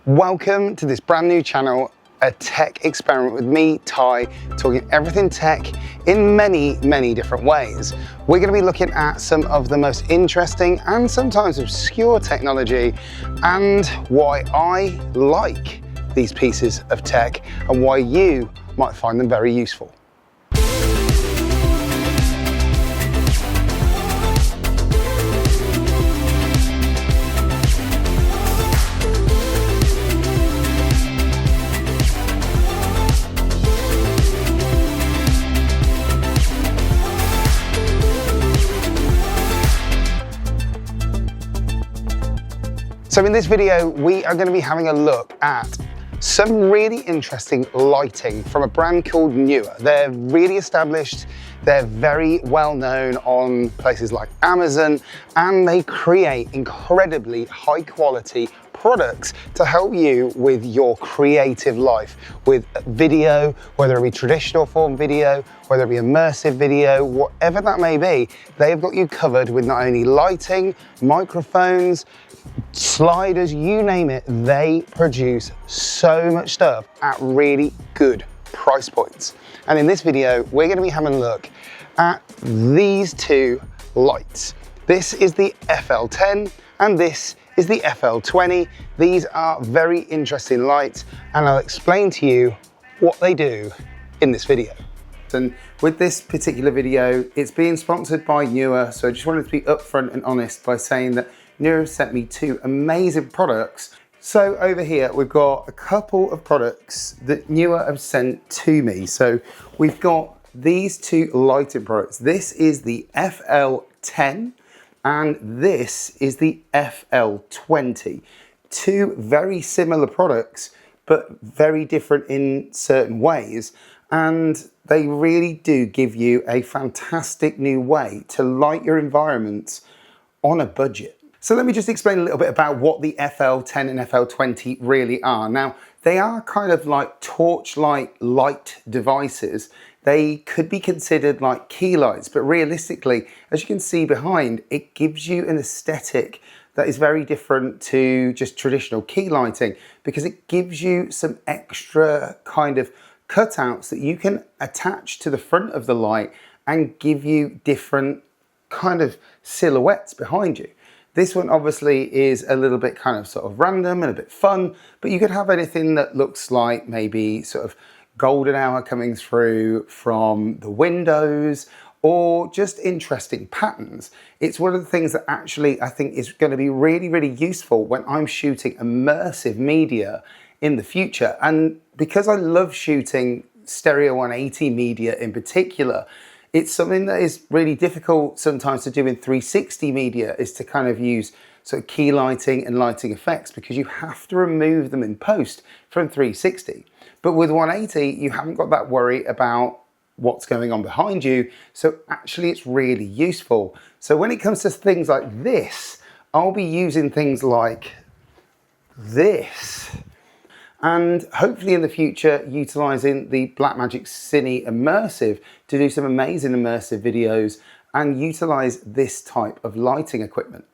Welcome to this brand new channel, a tech experiment with me, Ty, talking everything tech in many, many different ways. We're going to be looking at some of the most interesting and sometimes obscure technology and why I like these pieces of tech and why you might find them very useful. So in this video, we are going to be having a look at some really interesting lighting from a brand called Neewer. They're really established, they're very well known on places like Amazon, and they create incredibly high quality products to help you with your creative life, with video, whether it be traditional form video, whether it be immersive video, whatever that may be. They've got you covered with not only lighting, microphones, sliders, you name it. They produce so much stuff at really good price points. And in this video, we're going to be having a look at these two lights. This is the FL10 and this is the FL20. These are very interesting lights and I'll explain to you what they do in this video. And with this particular video, it's being sponsored by Neewer, so I just wanted to be upfront and honest by saying that Neewer sent me two amazing products. So over here, we've got a couple of products that Neewer have sent to me. So we've got these two lighting products. This is the FL10 and this is the FL20. Two very similar products, but very different in certain ways. And they really do give you a fantastic new way to light your environments on a budget. So let me just explain a little bit about what the FL10 and FL20 really are. Now, they are kind of like torchlight light devices. They could be considered like key lights, but realistically, as you can see behind, it gives you an aesthetic that is very different to just traditional key lighting because it gives you some extra kind of cutouts that you can attach to the front of the light and give you different kind of silhouettes behind you. This one obviously is a little bit kind of sort of random and a bit fun, but you could have anything that looks like maybe sort of golden hour coming through from the windows or just interesting patterns. It's one of the things that actually I think is going to be really, really useful when I'm shooting immersive media in the future. And because I love shooting stereo 180 media in particular, it's something that is really difficult sometimes to do in 360 media, is to kind of use sort of key lighting and lighting effects because you have to remove them in post from 360. But with 180, you haven't got that worry about what's going on behind you. So actually it's really useful. So when it comes to things like this, I'll be using things like this. And hopefully in the future, utilizing the Blackmagic Cine Immersive to do some amazing immersive videos and utilize this type of lighting equipment.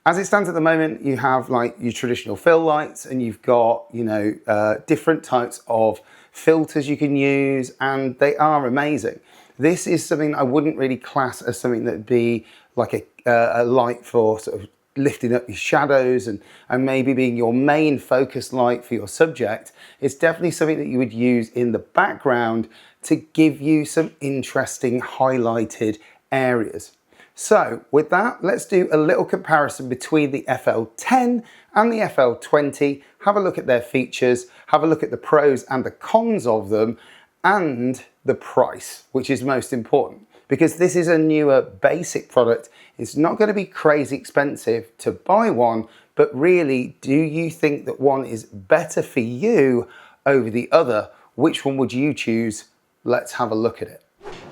As it stands at the moment, you have like your traditional fill lights and you've got, you know, different types of filters you can use and they are amazing. This is something I wouldn't really class as something that would be like a light for sort of lifting up your shadows and maybe being your main focus light for your subject. It's definitely something that you would use in the background to give you some interesting highlighted areas. So with that, let's do a little comparison between the FL10 and the FL20, have a look at their features, have a look at the pros and the cons of them, and the price, which is most important. Because this is a newer basic product, it's not going to be crazy expensive to buy one, but really, do you think that one is better for you over the other? Which one would you choose? Let's have a look at it.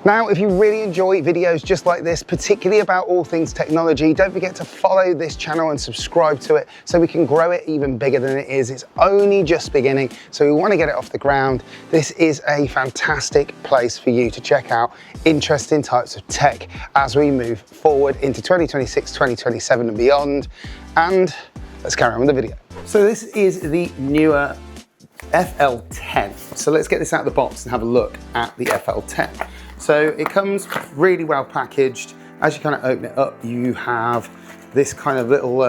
Now, if you really enjoy videos just like this, particularly about all things technology, don't forget to follow this channel and subscribe to it so we can grow it even bigger than it is. It's only just beginning, so we want to get it off the ground. This is a fantastic place for you to check out interesting types of tech as we move forward into 2026, 2027 and beyond. And let's carry on with the video. So this is the Neewer FL10. So let's get this out of the box and have a look at the FL10. So it comes really well packaged. As you kind of open it up, you have this kind of little,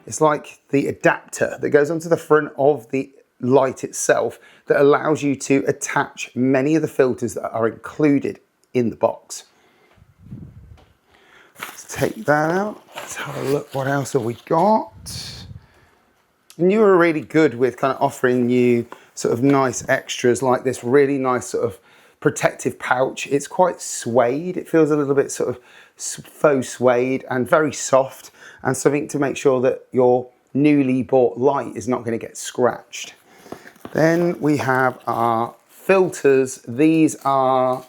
it's like the adapter that goes onto the front of the light itself that allows you to attach many of the filters that are included in the box. Let's take that out. Let's have a look. What else have we got? Neewer are really good with kind of offering you sort of nice extras like this really nice sort of protective pouch. It's quite suede. It feels a little bit sort of faux suede and very soft, and something to make sure that your newly bought light is not going to get scratched. Then we have our filters. These are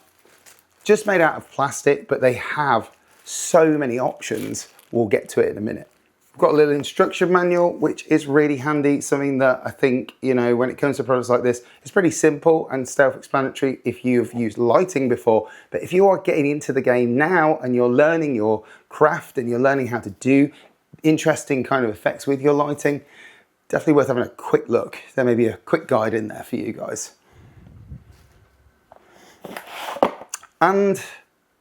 just made out of plastic, but they have so many options. We'll get to it in a minute. We've got a little instruction manual, which is really handy. Something that I think, you know, when it comes to products like this, it's pretty simple and self-explanatory if you've used lighting before. But if you are getting into the game now and you're learning your craft and you're learning how to do interesting kind of effects with your lighting, definitely worth having a quick look. There may be a quick guide in there for you guys. And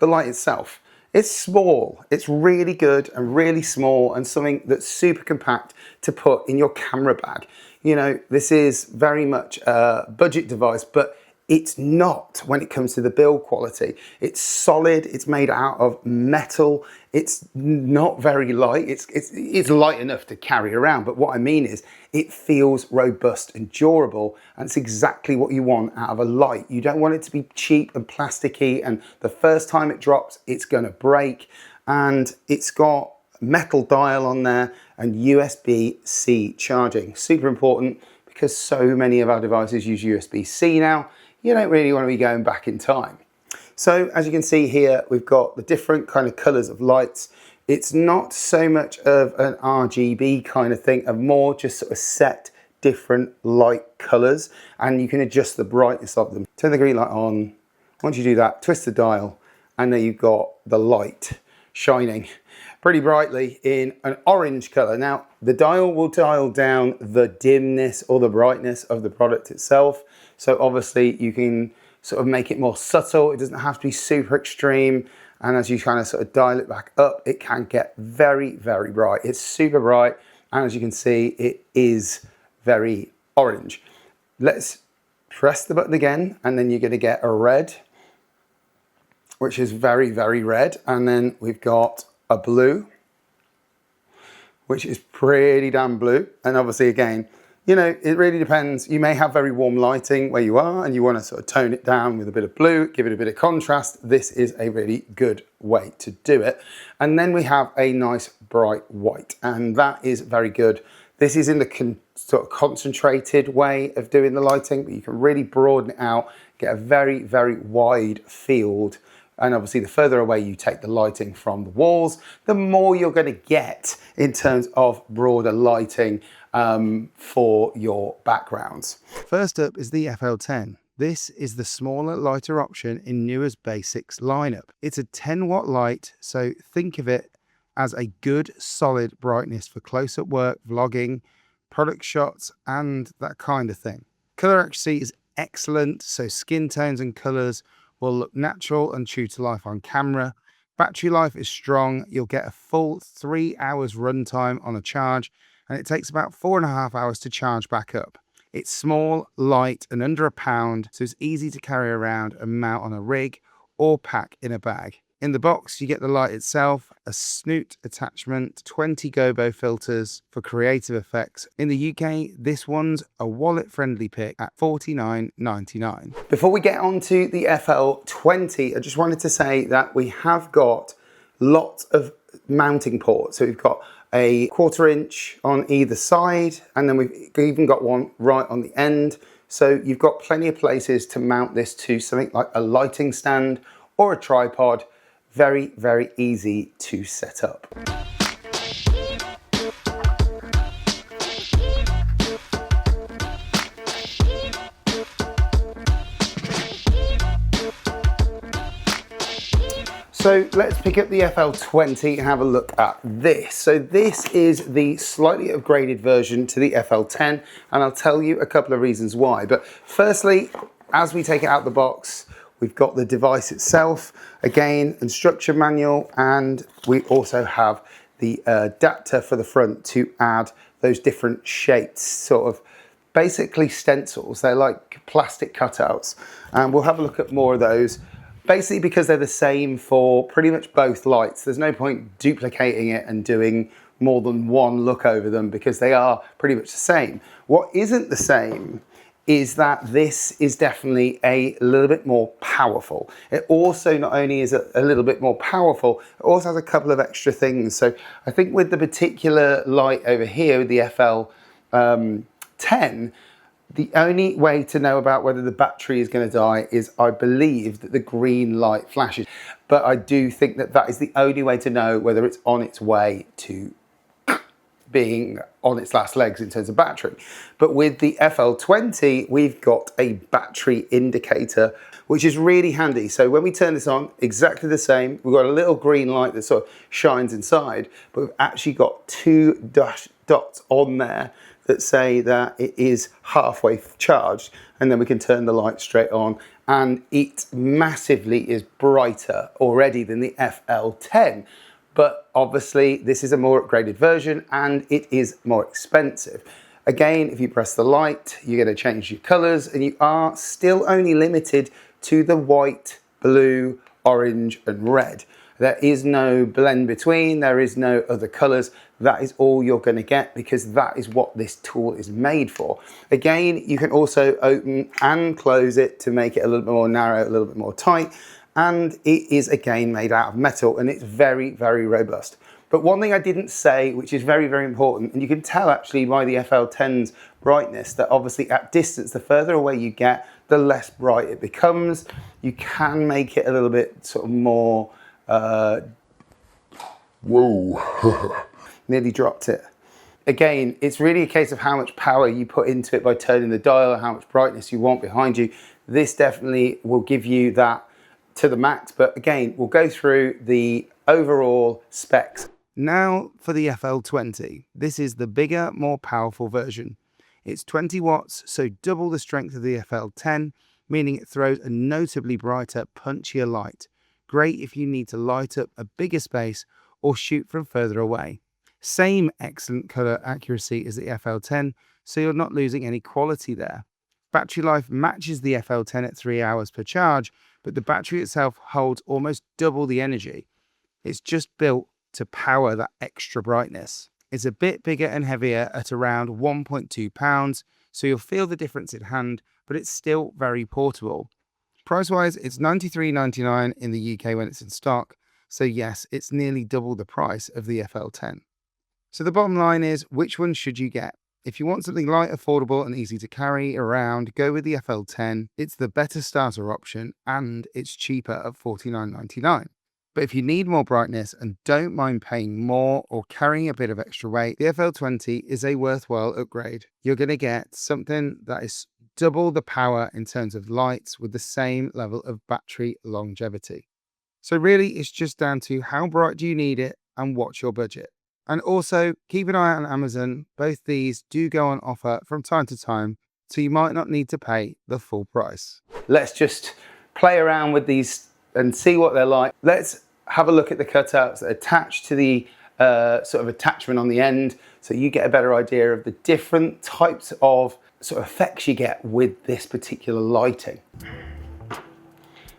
the light itself. It's small, it's really good and really small, and something that's super compact to put in your camera bag. You know, this is very much a budget device, but it's not when it comes to the build quality. It's solid, it's made out of metal, it's not very light. It's light enough to carry around, but what I mean is it feels robust and durable, and it's exactly what you want out of a light. You don't want it to be cheap and plasticky, and the first time it drops, it's gonna break. And it's got metal dial on there and USB-C charging. Super important because so many of our devices use USB-C now. You don't really want to be going back in time. So as you can see here, we've got the different kind of colors of lights. It's not so much of an RGB kind of thing, of more just sort of set different light colors, and you can adjust the brightness of them. Turn the green light on. Once you do that, twist the dial, and then you've got the light shining pretty brightly in an orange color. Now, the dial will dial down the dimness or the brightness of the product itself. So obviously you can sort of make it more subtle. It doesn't have to be super extreme. And as you kind of sort of dial it back up, it can get very, very bright. It's super bright. And as you can see, it is very orange. Let's press the button again, and then you're going to get a red, which is very, very red. And then we've got a blue, which is pretty damn blue. And obviously again, you know, it really depends. You may have very warm lighting where you are and you want to sort of tone it down with a bit of blue, give it a bit of contrast. This is a really good way to do it. And then we have a nice bright white, and that is very good. This is in the sort of concentrated way of doing the lighting, but you can really broaden it out, get a very, very wide field. And obviously the further away you take the lighting from the walls, the more you're going to get in terms of broader lighting for your backgrounds. First up is the FL10. This is the smaller, lighter option in Neewer's Basics lineup. It's a 10-watt light, so think of it as a good, solid brightness for close-up work, vlogging, product shots, and that kind of thing. Color accuracy is excellent, so skin tones and colors will look natural and true to life on camera. Battery life is strong. You'll get a full 3 hours runtime on a charge, and it takes about 4.5 hours to charge back up. It's small, light, and under £1, so it's easy to carry around and mount on a rig or pack in a bag. In the box, you get the light itself, a snoot attachment, 20 gobo filters for creative effects. In the UK, this one's a wallet-friendly pick at $49.99. Before we get on to the FL20, I just wanted to say that we have got lots of mounting ports. So we've got a 1/4 inch on either side, and then we've even got one right on the end. So you've got plenty of places to mount this to something like a lighting stand or a tripod. Very, very easy to set up. So let's pick up the FL20 and have a look at this. So this is the slightly upgraded version to the FL10, and I'll tell you a couple of reasons why. But firstly, as we take it out the box, we've got the device itself, again, instruction manual, and we also have the adapter for the front to add those different shapes, sort of basically stencils. They're like plastic cutouts, and we'll have a look at more of those. Basically because they're the same for pretty much both lights. There's no point duplicating it and doing more than one look over them because they are pretty much the same. What isn't the same is that this is definitely a little bit more powerful. It also not only is a little bit more powerful, it also has a couple of extra things. So I think with the particular light over here with the FL10, the only way to know about whether the battery is going to die is, I believe, that the green light flashes. But I do think that that is the only way to know whether it's on its way to being on its last legs in terms of battery. But with the FL20, we've got a battery indicator, which is really handy. So when we turn this on, exactly the same. We've got a little green light that sort of shines inside, but we've actually got two dots on there that say that it is halfway charged, and then we can turn the light straight on, and it massively is brighter already than the FL10. But obviously this is a more upgraded version and it is more expensive. Again, if you press the light, you're going to change your colors, and you are still only limited to the white, blue, orange and red. There is no blend between, there is no other colors. That is all you're going to get because that is what this tool is made for. Again, you can also open and close it to make it a little bit more narrow, a little bit more tight. And it is again made out of metal, and it's very, very robust. But one thing I didn't say, which is very, very important, and you can tell actually by the FL10's brightness that obviously at distance, the further away you get, the less bright it becomes. You can make it a little bit sort of more, whoa, nearly dropped it. Again, it's really a case of how much power you put into it by turning the dial, and how much brightness you want behind you. This definitely will give you that to the max, but again, we'll go through the overall specs. Now for the FL20. This is the bigger, more powerful version. It's 20 watts, so double the strength of the FL10, meaning it throws a notably brighter, punchier light. Great if you need to light up a bigger space or shoot from further away. Same excellent color accuracy as the FL10, so you're not losing any quality there. Battery life matches the FL10 at 3 hours per charge, but the battery itself holds almost double the energy. It's just built to power that extra brightness. It's a bit bigger and heavier at around 1.2 pounds, so you'll feel the difference in hand, but it's still very portable. Price-wise, it's £93.99 in the UK when it's in stock, so yes, it's nearly double the price of the FL10. So the bottom line is, which one should you get? If you want something light, affordable and easy to carry around, go with the FL10. It's the better starter option and it's cheaper at £49.99. But if you need more brightness and don't mind paying more or carrying a bit of extra weight, the FL20 is a worthwhile upgrade. You're going to get something that is double the power in terms of lights with the same level of battery longevity. So really, it's just down to how bright do you need it and what's your budget. And also, keep an eye out on Amazon. Both these do go on offer from time to time, so you might not need to pay the full price. Let's just play around with these and see what they're like. Let's have a look at the cutouts that attach to the sort of attachment on the end, so you get a better idea of the different types of sort of effects you get with this particular lighting.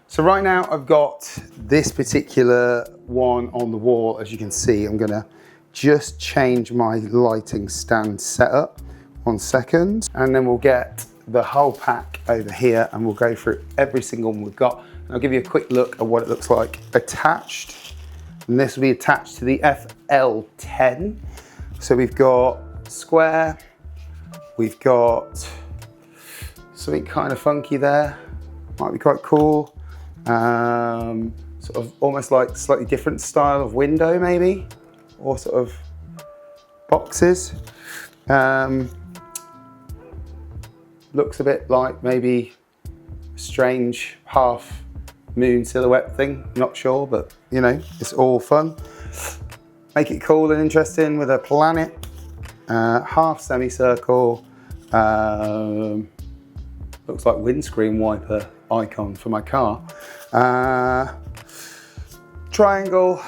So right now I've got this particular one on the wall. As you can see, I'm gonna just change my lighting stand setup. 1 second, and then we'll get the whole pack over here and we'll go through every single one we've got. And I'll give you a quick look at what it looks like attached. And this will be attached to the FL10. So we've got square, we've got something kind of funky there, might be quite cool. Sort of almost like slightly different style of window maybe, or sort of boxes. Looks a bit like maybe strange half moon silhouette thing, not sure, but you know, it's all fun. Make it cool and interesting with a planet, half semicircle, looks like windscreen wiper icon for my car. Triangle,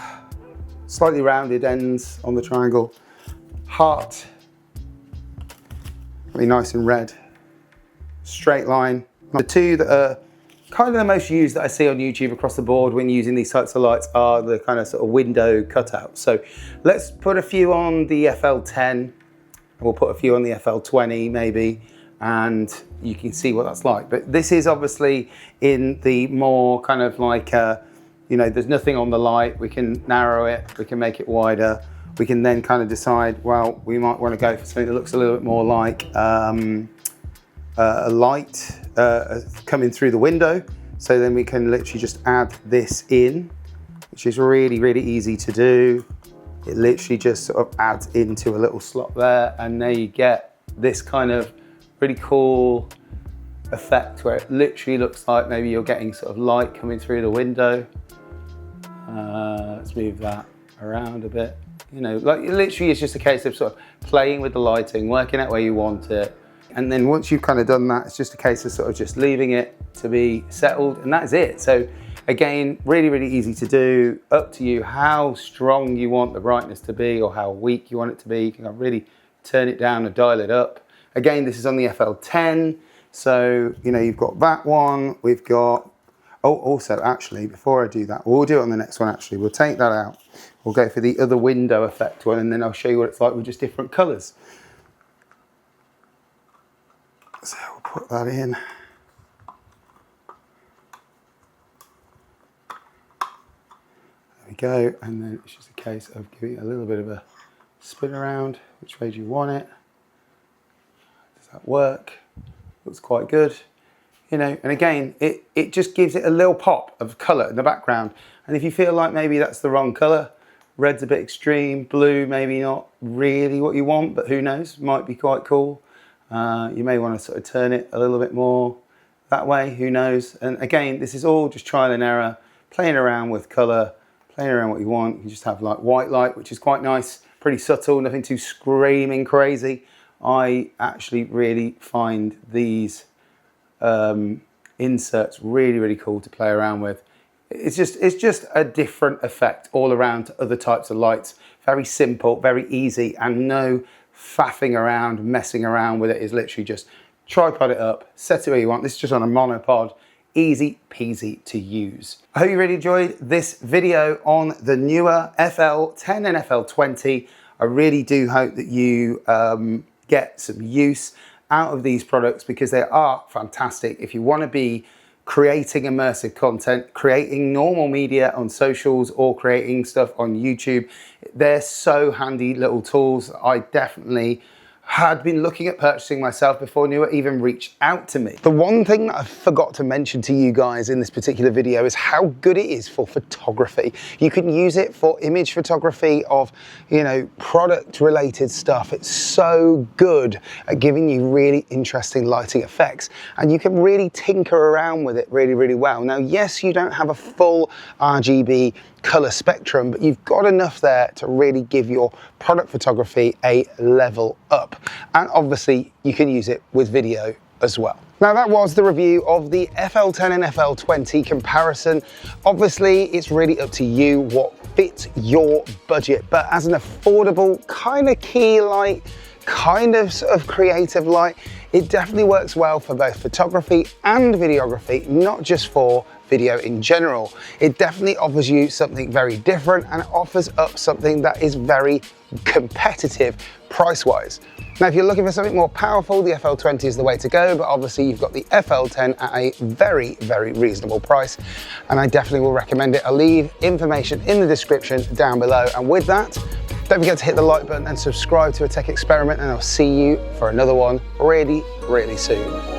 slightly rounded ends on the triangle. Heart, really nice and red. Straight line. The two that are kind of the most used that I see on YouTube across the board when using these types of lights are the kind of sort of window cutouts. So let's put a few on the FL10. We'll put a few on the FL20 maybe, and you can see what that's like. But this is obviously in the more kind of like, you know, there's nothing on the light. We can narrow it, we can make it wider. We can then kind of decide, well, we might want to go for something that looks a little bit more like a light coming through the window. So then we can literally just add this in, which is really, really easy to do. It literally just sort of adds into a little slot there, and there you get this kind of really cool effect where it literally looks like maybe you're getting sort of light coming through the window. Let's move that around a bit. You know, like literally it's just a case of sort of playing with the lighting, working out where you want it. And then once you've kind of done that, it's just a case of sort of just leaving it to be settled, and that's it. So again, really, really easy to do. Up to you how strong you want the brightness to be or how weak you want it to be. You can really turn it down and dial it up. Again, this is on the FL10. So, you know, you've got that one. We've got, oh, also actually, before I do that, we'll do it on the next one actually. We'll take that out. We'll go for the other window effect one, and then I'll show you what it's like with just different colors. So we'll put that in. There we go, and then it's just a case of giving it a little bit of a spin around, which way do you want it. Does that work? Looks quite good. You know, and again, it just gives it a little pop of colour in the background. And if you feel like maybe that's the wrong colour, red's a bit extreme, blue maybe not really what you want, but who knows, might be quite cool. You may want to sort of turn it a little bit more that way, who knows. And again, this is all just trial and error, playing around with colour, playing around what you want. You can just have like white light, which is quite nice, pretty subtle, nothing too screaming crazy. I actually really find these inserts really, really cool to play around with. It's just a different effect all around to other types of lights. Very simple, very easy, and no faffing around, messing around with it. Is literally just tripod it up, set it where you want. This is just on a monopod, easy peasy to use. I hope you really enjoyed this video on the Neewer FL10 and FL20. I really do hope that you get some use out of these products, because they are fantastic if you want to be creating immersive content, creating normal media on socials, or creating stuff on YouTube. They're so handy little tools. I definitely had been looking at purchasing myself before Neewer even reached out to me. The one thing that I forgot to mention to you guys in this particular video is how good it is for photography. You can use it for image photography of, you know, product related stuff. It's so good at giving you really interesting lighting effects, and you can really tinker around with it really, really well. Now, yes, you don't have a full RGB color spectrum, but you've got enough there to really give your product photography a level up. And obviously you can use it with video as well. Now, that was the review of the FL10 and FL20 comparison. Obviously it's really up to you what fits your budget, but as an affordable kind of key light, kind of sort of creative light, it definitely works well for both photography and videography, not just for video in general. It definitely offers you something very different, and it offers up something that is very competitive price-wise. Now, if you're looking for something more powerful, the FL20 is the way to go, but obviously you've got the FL10 at a very, very reasonable price, and I definitely will recommend it. I'll leave information in the description down below, and with that, don't forget to hit the like button and subscribe to A Tech Experiment, and I'll see you for another one really, really soon.